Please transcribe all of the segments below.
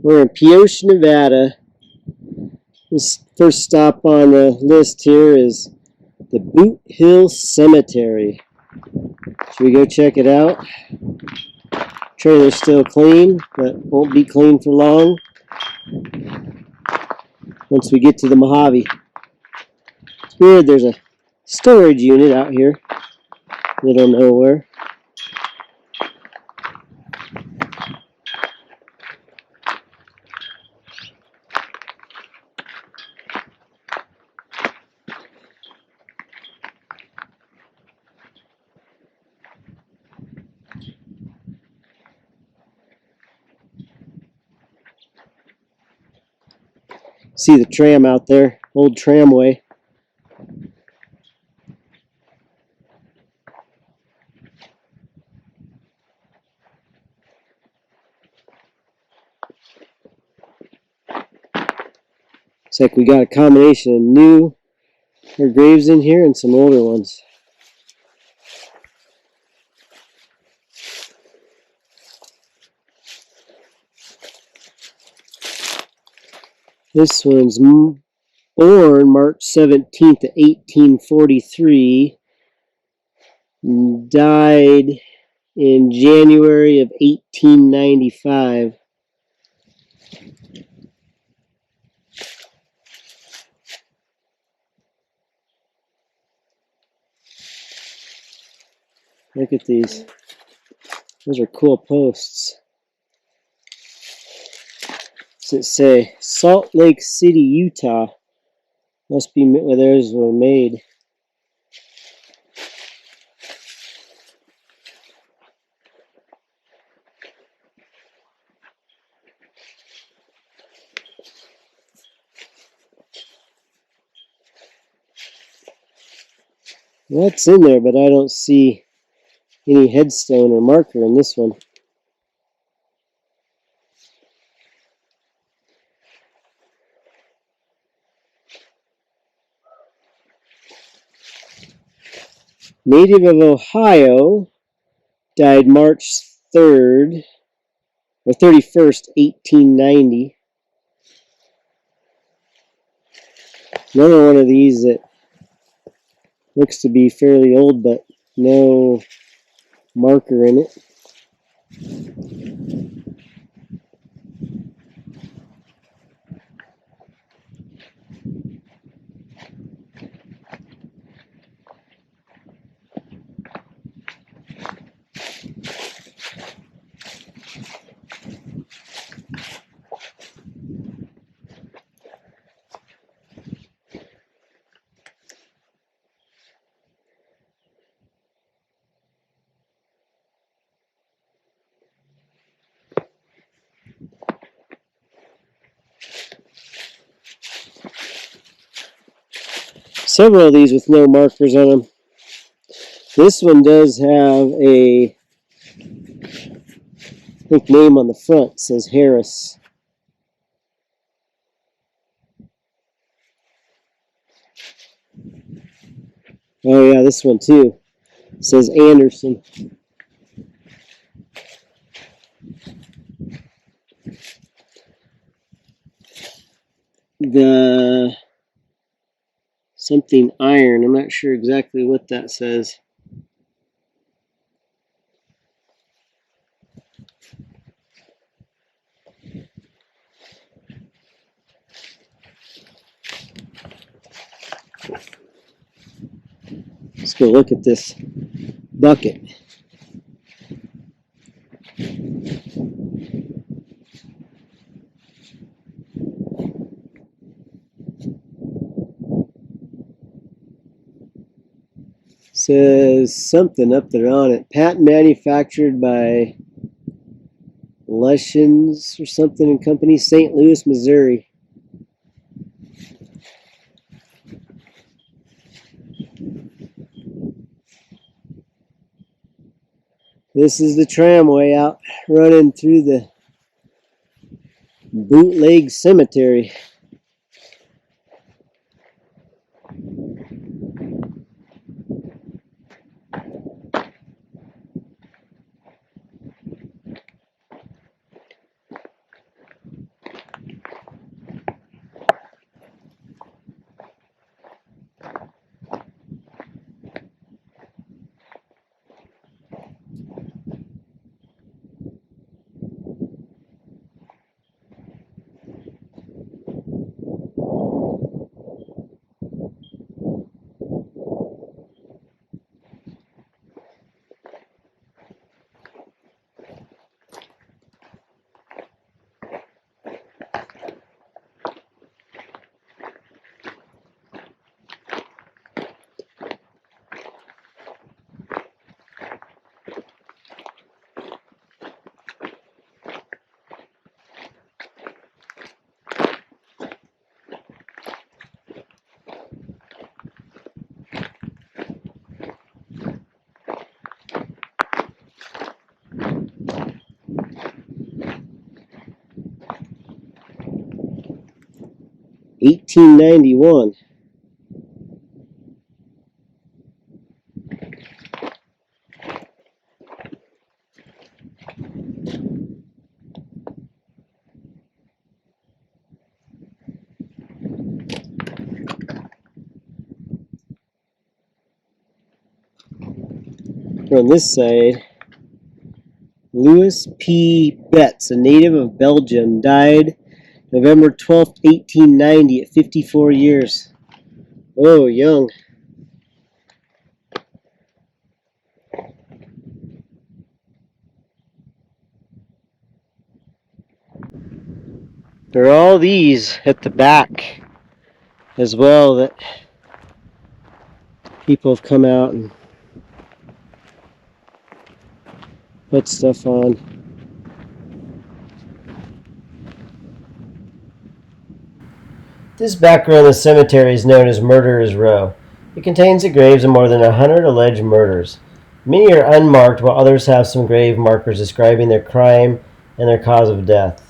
We're in Pioche, Nevada. This first stop on the list here is the Boot Hill Cemetery. Should we go check it out? Trailer's still clean, but won't be clean for long once we get to the Mojave. It's weird, there's a storage unit out here, middle of nowhere. See the tram out there, old tramway. Looks like we got a combination of new graves in here and some older ones. This one's born March 17th of 1843. Died in January of 1895. Look at these. Those are cool posts. What's it say? Salt Lake City, Utah. Must be where theirs were made. That's in there, but I don't see any headstone or marker in this one. Native of Ohio, died March 3rd, or 31st, 1890. Another one of these that looks to be fairly old, but no marker in it. Several of these with no markers on them. This one does have a, I think, name on the front. It says Harris. Oh yeah, this one too. It says Anderson. The something iron. I'm not sure exactly what that says. Let's go look at this bucket. Says something up there on it. Patent manufactured by Leshens or something and company, St. Louis, Missouri. This is the tramway out running through the bootleg cemetery. 1891. On this side, Louis P. Betts, a native of Belgium, died November 12th, 1890 at 54 years. Oh, young. There are all these at the back as well that people have come out and put stuff on. This back row of the cemetery is known as Murderer's Row. It contains the graves of more than 100 alleged murders. Many are unmarked, while others have some grave markers describing their crime and their cause of death.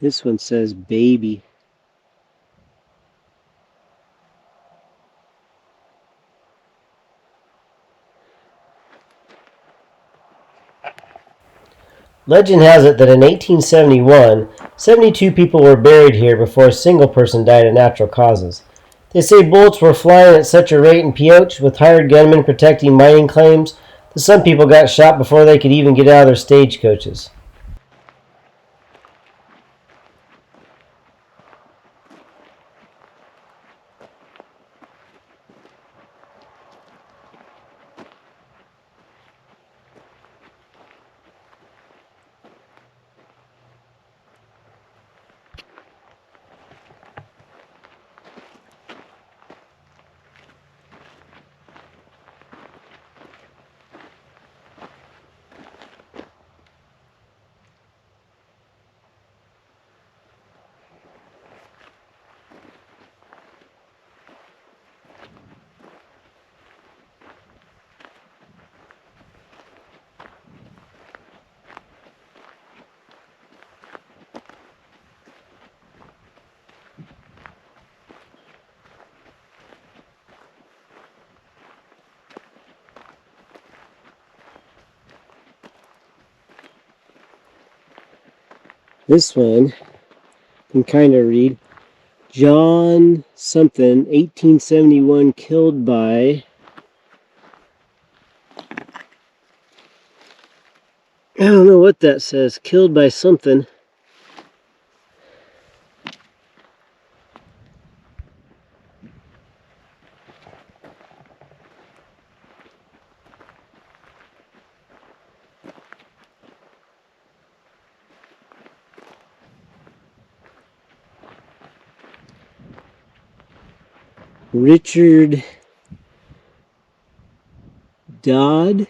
This one says baby. Legend has it that in 1871, 72 people were buried here before a single person died of natural causes. They say bullets were flying at such a rate in Pioche, with hired gunmen protecting mining claims, that some people got shot before they could even get out of their stagecoaches. This one can kind of read John something, 1871, killed by, I don't know what that says, killed by something. Richard Dodd,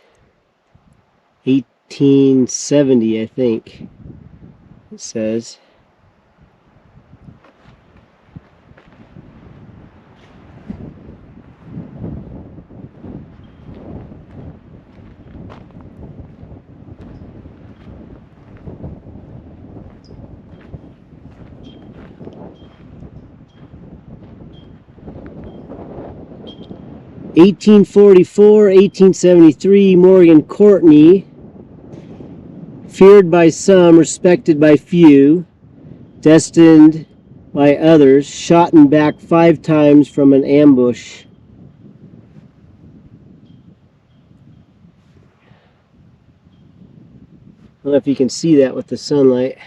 1870, I think it says. (1844, 1873), Morgan Courtney, feared by some, respected by few, destined by others, shot and back 5 times from an ambush. I don't know if you can see that with the sunlight.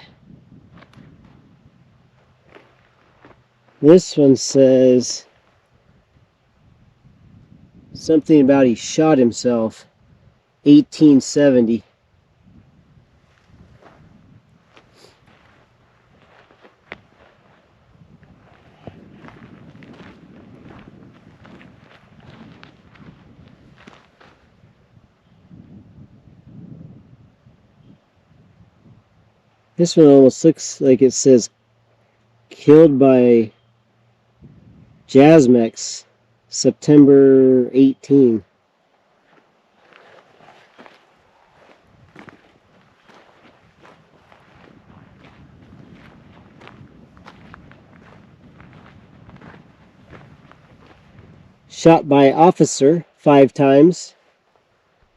This one says something about he shot himself, 1870. This one almost looks like it says killed by Jasmex, September 18. Shot by officer 5 times.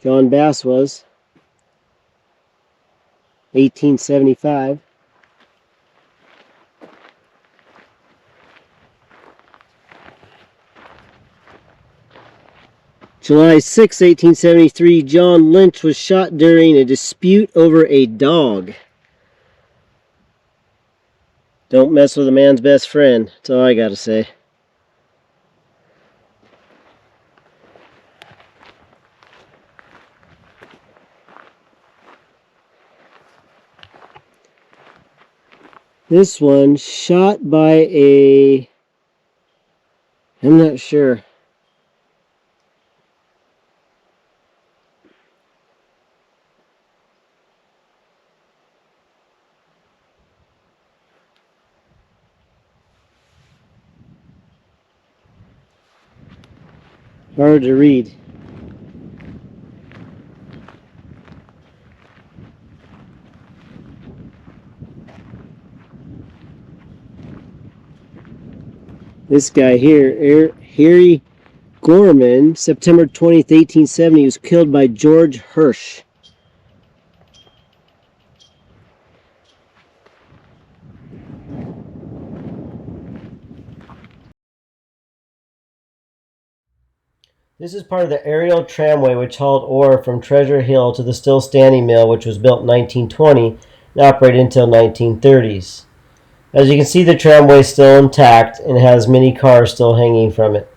John Bass was 1875. July 6, 1873, John Lynch was shot during a dispute over a dog. Don't mess with a man's best friend. That's all I gotta say. This one shot by I'm not sure. Hard to read. This guy here, Harry Gorman, September 20th, 1870, was killed by George Hirsch. This is part of the aerial tramway which hauled ore from Treasure Hill to the still standing mill, which was built in 1920 and operated until 1930s. As you can see, the tramway is still intact and has many cars still hanging from it.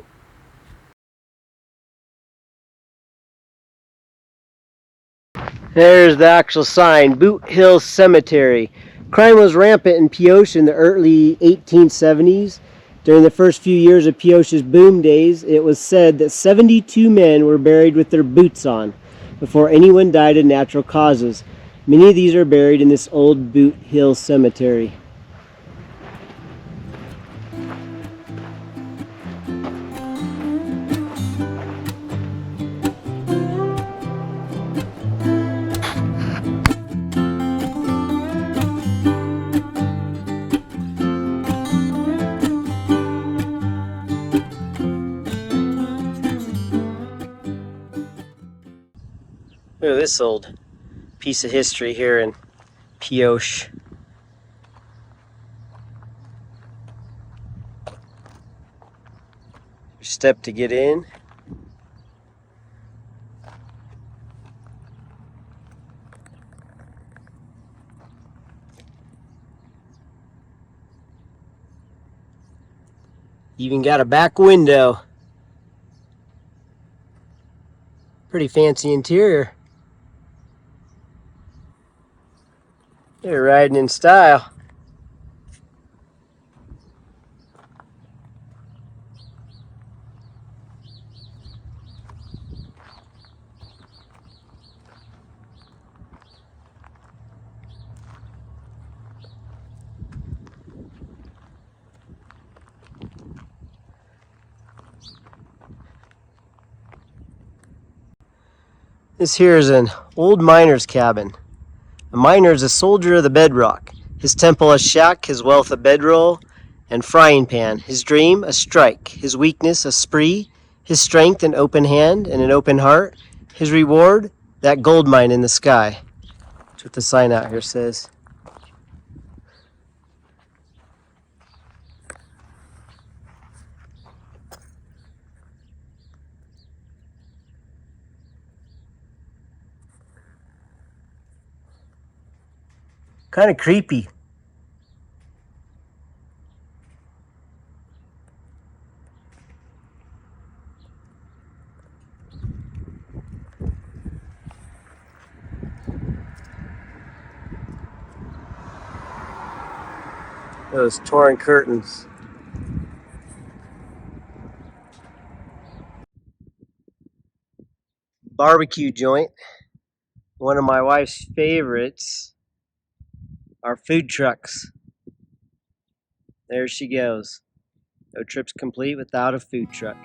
There's the actual sign, Boot Hill Cemetery. Crime was rampant in Pioche in the early 1870s. During the first few years of Pioche's boom days, it was said that 72 men were buried with their boots on before anyone died of natural causes. Many of these are buried in this old Boot Hill Cemetery. Look at this old piece of history here in Pioche. Step to get in. Even got a back window. Pretty fancy interior. They're riding in style. This here is an old miner's cabin. A miner is a soldier of the bedrock. His temple a shack, his wealth a bedroll and frying pan. His dream a strike, his weakness a spree, his strength an open hand and an open heart. His reward, that gold mine in the sky. That's what the sign out here says. Kind of creepy. Those torn curtains. Barbecue joint. One of my wife's favorites our food trucks. There she goes. No trip's complete without a food truck.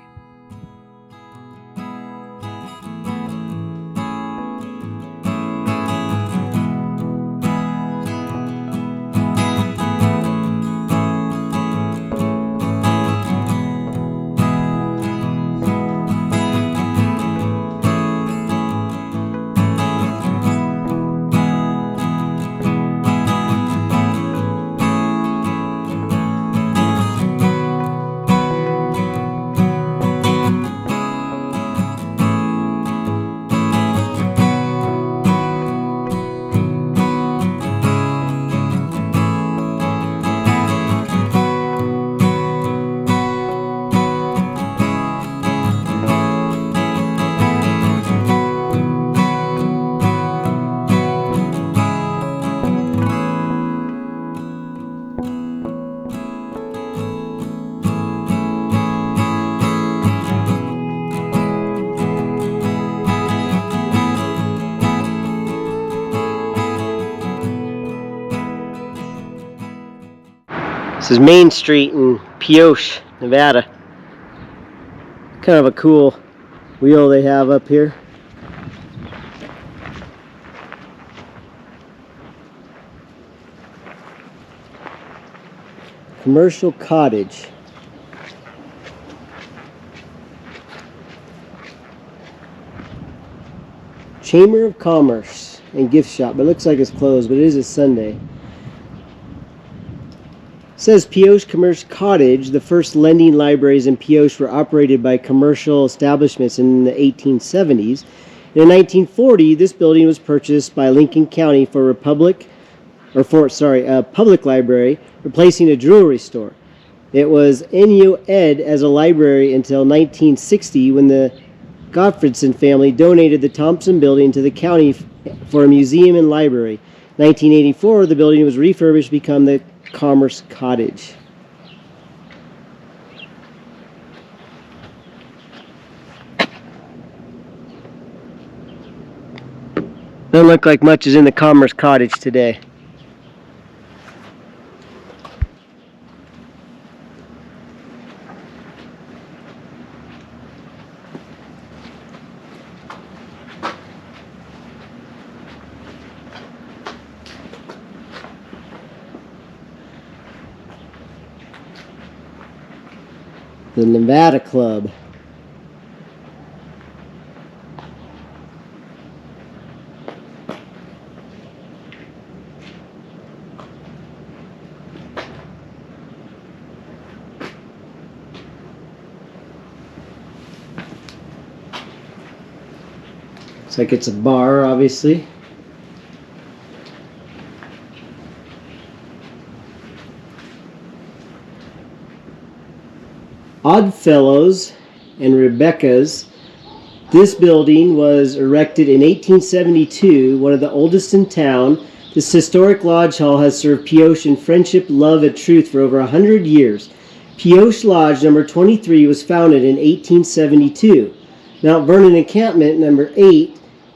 This is Main Street in Pioche, Nevada. Kind of a cool wheel they have up here. Commercial cottage. Chamber of Commerce and gift shop. It looks like it's closed, but it is a Sunday. It says Pioche Commerce Cottage. The first lending libraries in Pioche were operated by commercial establishments in the 1870s. In 1940, this building was purchased by Lincoln County for a public library, replacing a jewelry store. It was ed as a library until 1960, when the Gottfredson family donated the Thompson building to the county for a museum and library. 1984, the building was refurbished to become the Commerce Cottage. Doesn't look like much is in the Commerce Cottage today. The Nevada Club. Looks like it's a bar, obviously. Oddfellows and Rebecca's. This building was erected in 1872, one of the oldest in town. This historic lodge hall has served Pioche in friendship, love, and truth for over 100 years. Pioche Lodge number 23 was founded in 1872. Mount Vernon Encampment number 8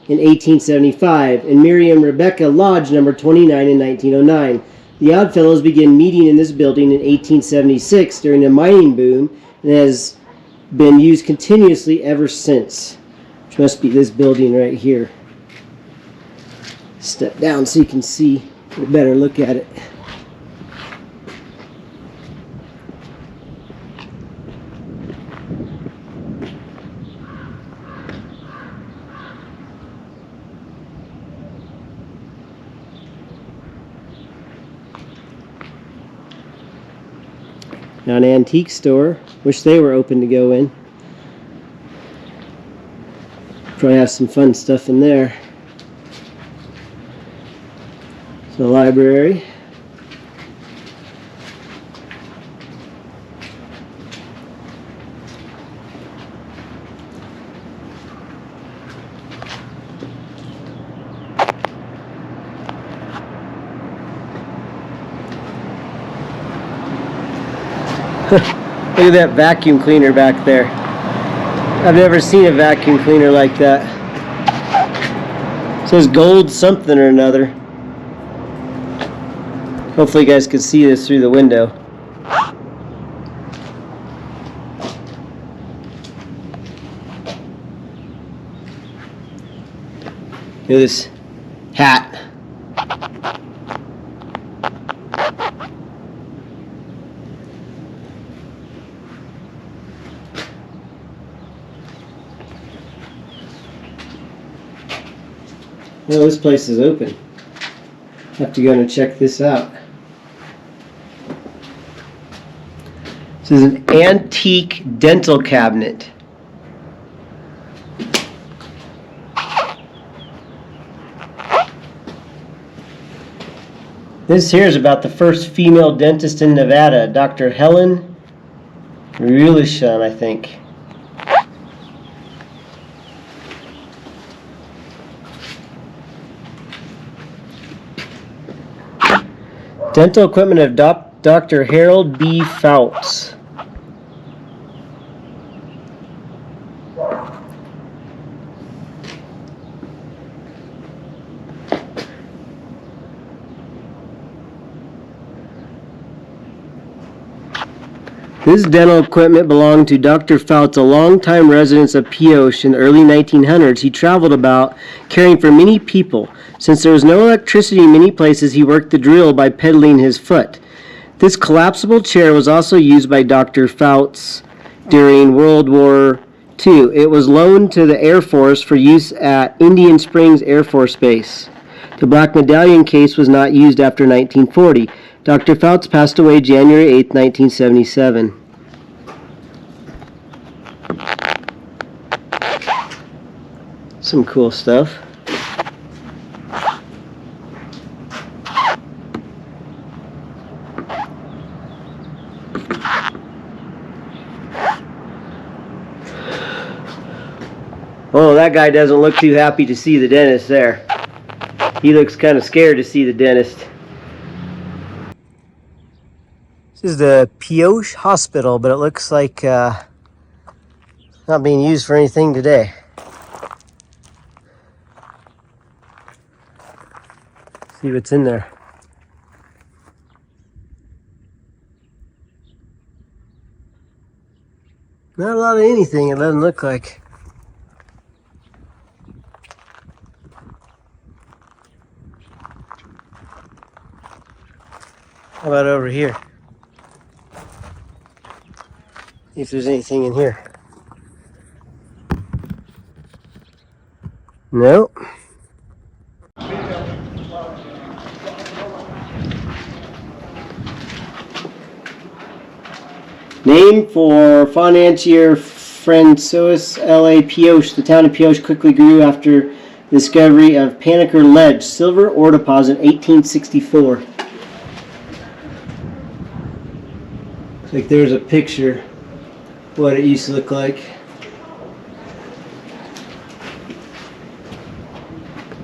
in 1875, and Miriam Rebecca Lodge number 29 in 1909. The Oddfellows began meeting in this building in 1876 during a mining boom, and has been used continuously ever since. Which must be this building right here. Step down so you can see, get a better look at it. Now an antique store. Wish they were open to go in. Probably have some fun stuff in there. It's a library. Look at that vacuum cleaner back there. I've never seen a vacuum cleaner like that. It says gold something or another. Hopefully you guys can see this through the window. Look at this hat. Well, this place is open. Have to go and check this out. This is an antique dental cabinet. This here is about the first female dentist in Nevada, Dr. Helen Rulishon, I think. Dental equipment of Dr. Harold B. Fouts. This dental equipment belonged to Dr. Fouts, a longtime resident of Pioche in the early 1900s. He traveled about caring for many people. Since there was no electricity in many places, he worked the drill by pedaling his foot. This collapsible chair was also used by Dr. Fouts during World War II. It was loaned to the Air Force for use at Indian Springs Air Force Base. The black medallion case was not used after 1940. Dr. Fouts passed away January 8, 1977. Some cool stuff. Oh, that guy doesn't look too happy to see the dentist there. He looks kind of scared to see the dentist. This is the Pioche Hospital, but it looks like not being used for anything today. See what's in there. Not a lot of anything, it doesn't look like. How about over here? See if there's anything in here. Nope. Named for financier Francois L.A. Pioche, the town of Pioche quickly grew after the discovery of Paniker Ledge, silver ore deposit in 1864. Looks like there's a picture of what it used to look like.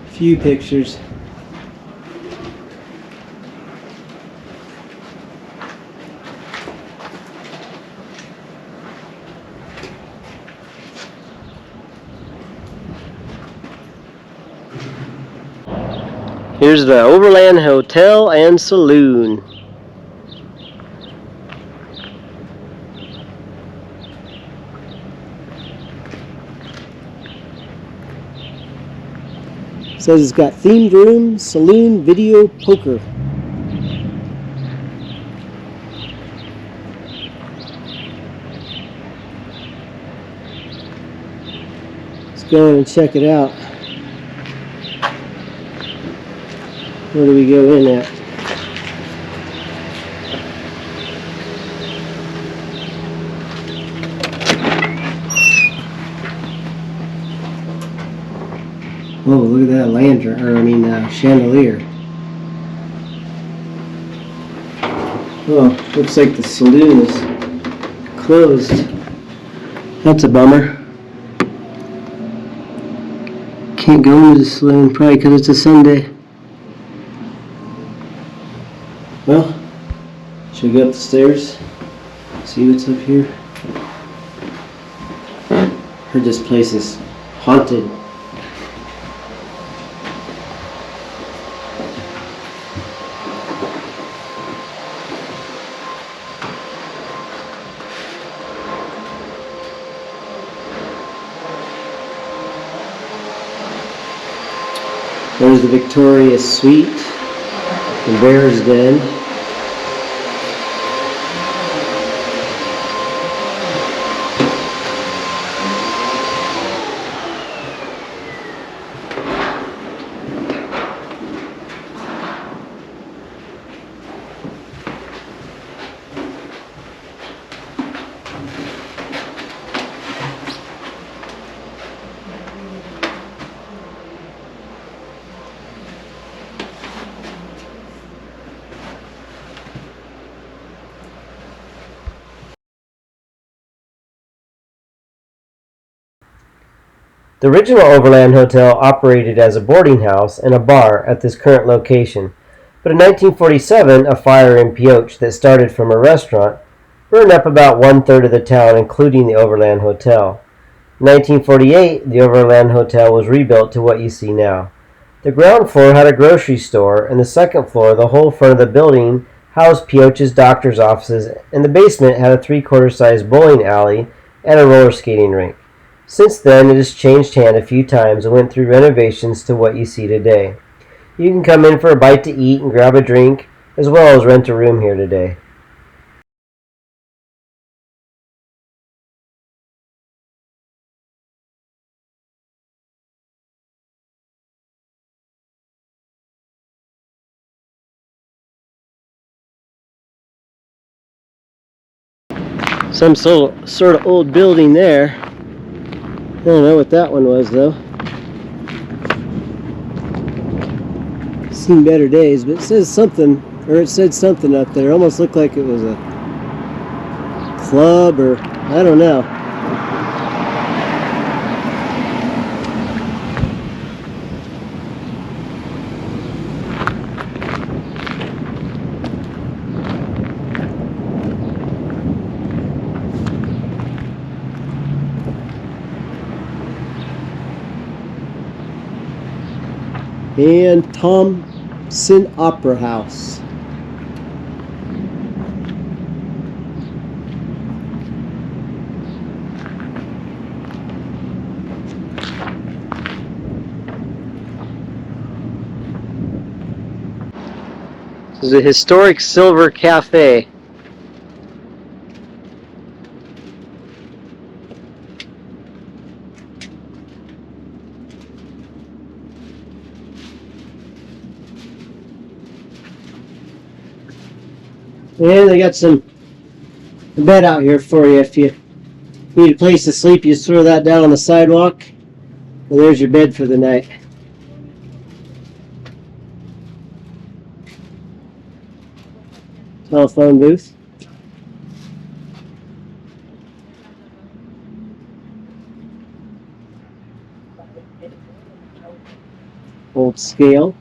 A few pictures. Here's the Overland Hotel and Saloon. It says it's got themed room, saloon, video, poker. Let's go in and check it out. Where do we go in at? Oh, look at that lantern, chandelier. Oh, looks like the saloon is closed. That's a bummer. Can't go into the saloon, probably because it's a Sunday. Well, should we go up the stairs? See what's up here? Heard this place is haunted. There's the Victoria Suite, the Bear's Den. The original Overland Hotel operated as a boarding house and a bar at this current location, but in 1947 a fire in Pioche that started from a restaurant burned up about one-third of the town, including the Overland Hotel. In 1948, the Overland Hotel was rebuilt to what you see now. The ground floor had a grocery store, and the second floor, the whole front of the building, housed Pioche's doctor's offices, and the basement had a three-quarter-size bowling alley and a roller skating rink. Since then, it has changed hand a few times and went through renovations to what you see today. You can come in for a bite to eat and grab a drink, as well as rent a room here today. Some sort of old building there. I don't know what that one was though. Seen better days, but it says something, or it said something up there. Almost looked like it was a club, or I don't know. And Thompson Opera House. This is a historic silver cafe. And they got a bed out here for you. If you need a place to sleep, you just throw that down on the sidewalk, and there's your bed for the night. Telephone booth. Old scale.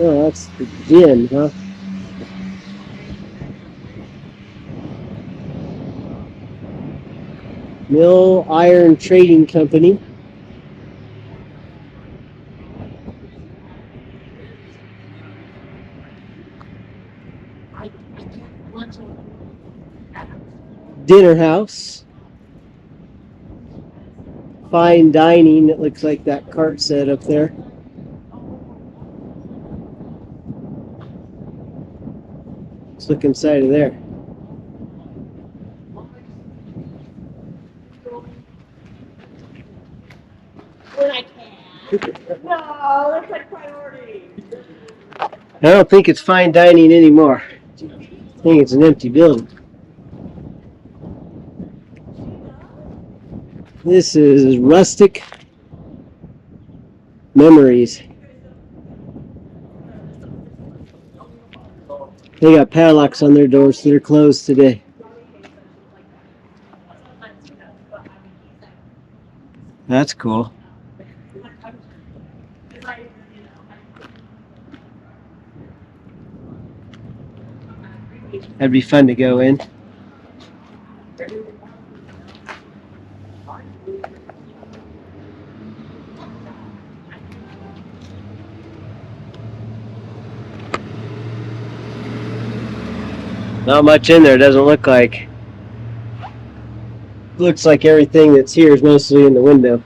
Oh, that's the gin, huh? Mill Iron Trading Company. Dinner house. Fine dining. It looks like that cart set up there. Let's look inside of there. When I can. No, that's like priority. I don't think it's fine dining anymore. I think it's an empty building. This is Rustic Memories. They got padlocks on their doors, so they're closed today. That's cool. That'd be fun to go in. Not much in there, doesn't look like. Looks like everything that's here is mostly in the window.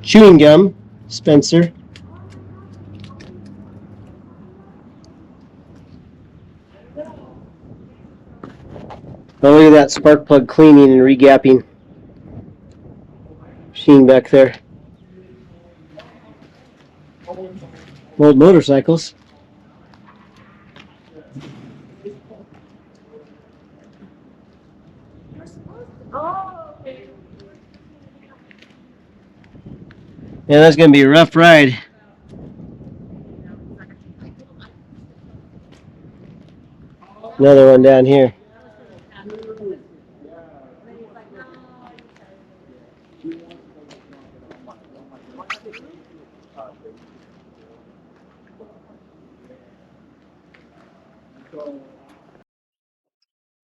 Chewing gum, Spencer. Oh, look at that spark plug cleaning and regapping machine back there. Old motorcycles. Oh, okay. Yeah, that's going to be a rough ride. Another one down here.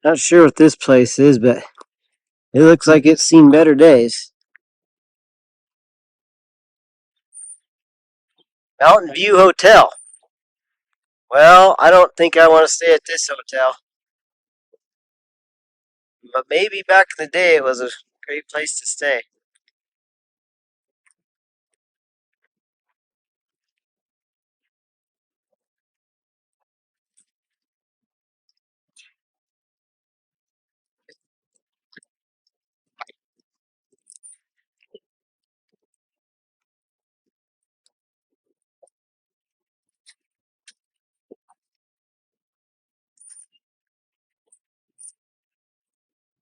Not sure what this place is, but it looks like it's seen better days. Mountain View Hotel. Well, I don't think I want to stay at this hotel. But maybe back in the day it was a great place to stay.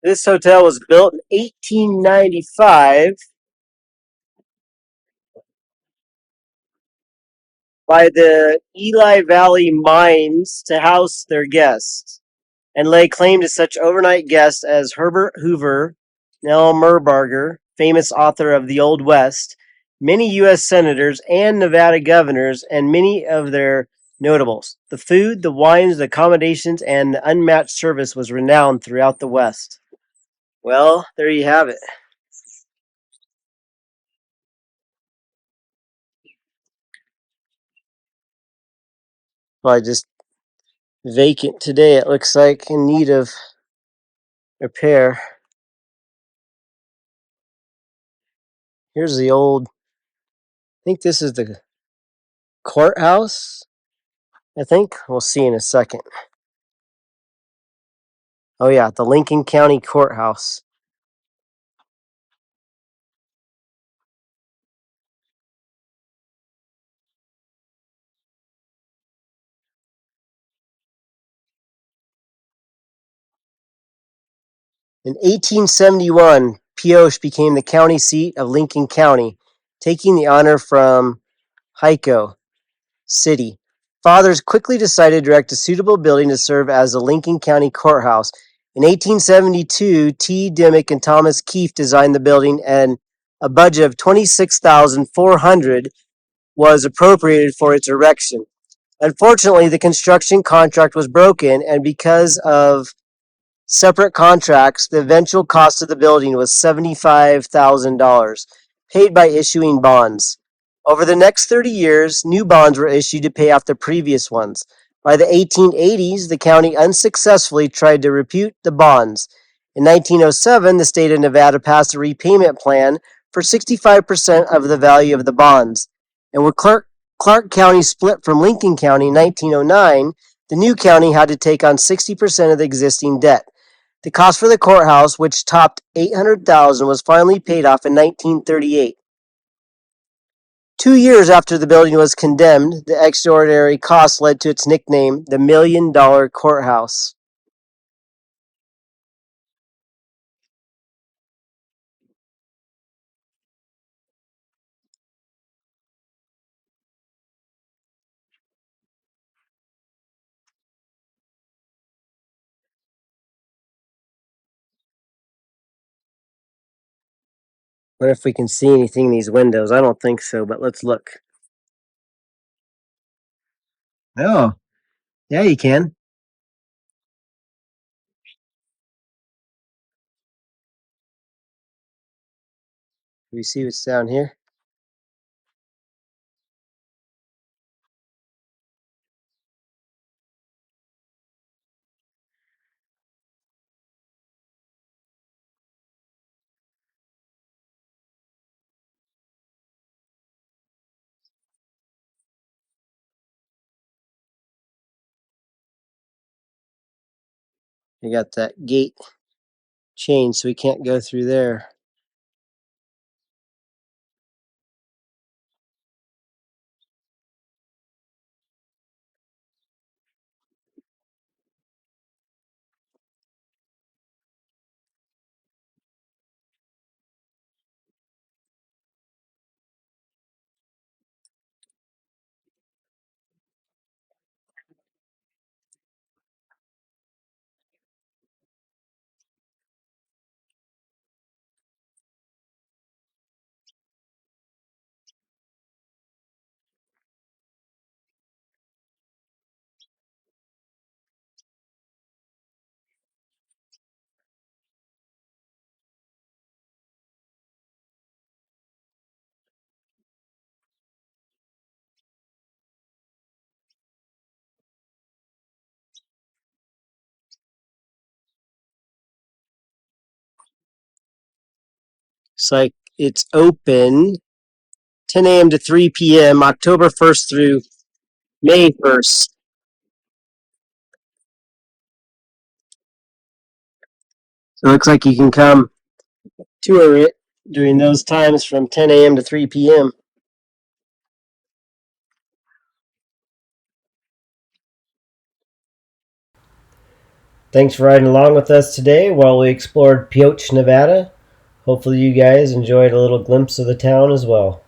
This hotel was built in 1895 by the Eli Valley Mines to house their guests, and lay claim to such overnight guests as Herbert Hoover, Nell Merbarger, famous author of The Old West, many U.S. senators and Nevada governors, and many of their notables. The food, the wines, the accommodations, and the unmatched service was renowned throughout the West. Well, there you have it. Probably just vacant today, it looks like, in need of repair. Here's the old, I think this is the courthouse. I think we'll see in a second. Oh, yeah, the Lincoln County Courthouse. In 1871, Pioche became the county seat of Lincoln County, taking the honor from Hyco City. Fathers quickly decided to erect a suitable building to serve as the Lincoln County Courthouse. In 1872, T. Dimmick and Thomas Keefe designed the building, and a budget of $26,400 was appropriated for its erection. Unfortunately, the construction contract was broken, and because of separate contracts, the eventual cost of the building was $75,000, paid by issuing bonds. Over the next 30 years, new bonds were issued to pay off the previous ones. By the 1880s, the county unsuccessfully tried to repute the bonds. In 1907, the state of Nevada passed a repayment plan for 65% of the value of the bonds. And when Clark County split from Lincoln County in 1909, the new county had to take on 60% of the existing debt. The cost for the courthouse, which topped $800,000, was finally paid off in 1938. 2 years after the building was condemned, the extraordinary cost led to its nickname, the $1,000,000 Courthouse. Wonder if we can see anything in these windows. I don't think so, but let's look. Oh, yeah, you can. Can we see what's down here? You got that gate chain, so we can't go through there. Looks like it's open 10 a.m. to 3 p.m. October 1st through May 1st. So it looks like you can come tour it during those times from 10 a.m. to 3 p.m. Thanks for riding along with us today while we explored Pioche, Nevada. Hopefully you guys enjoyed a little glimpse of the town as well.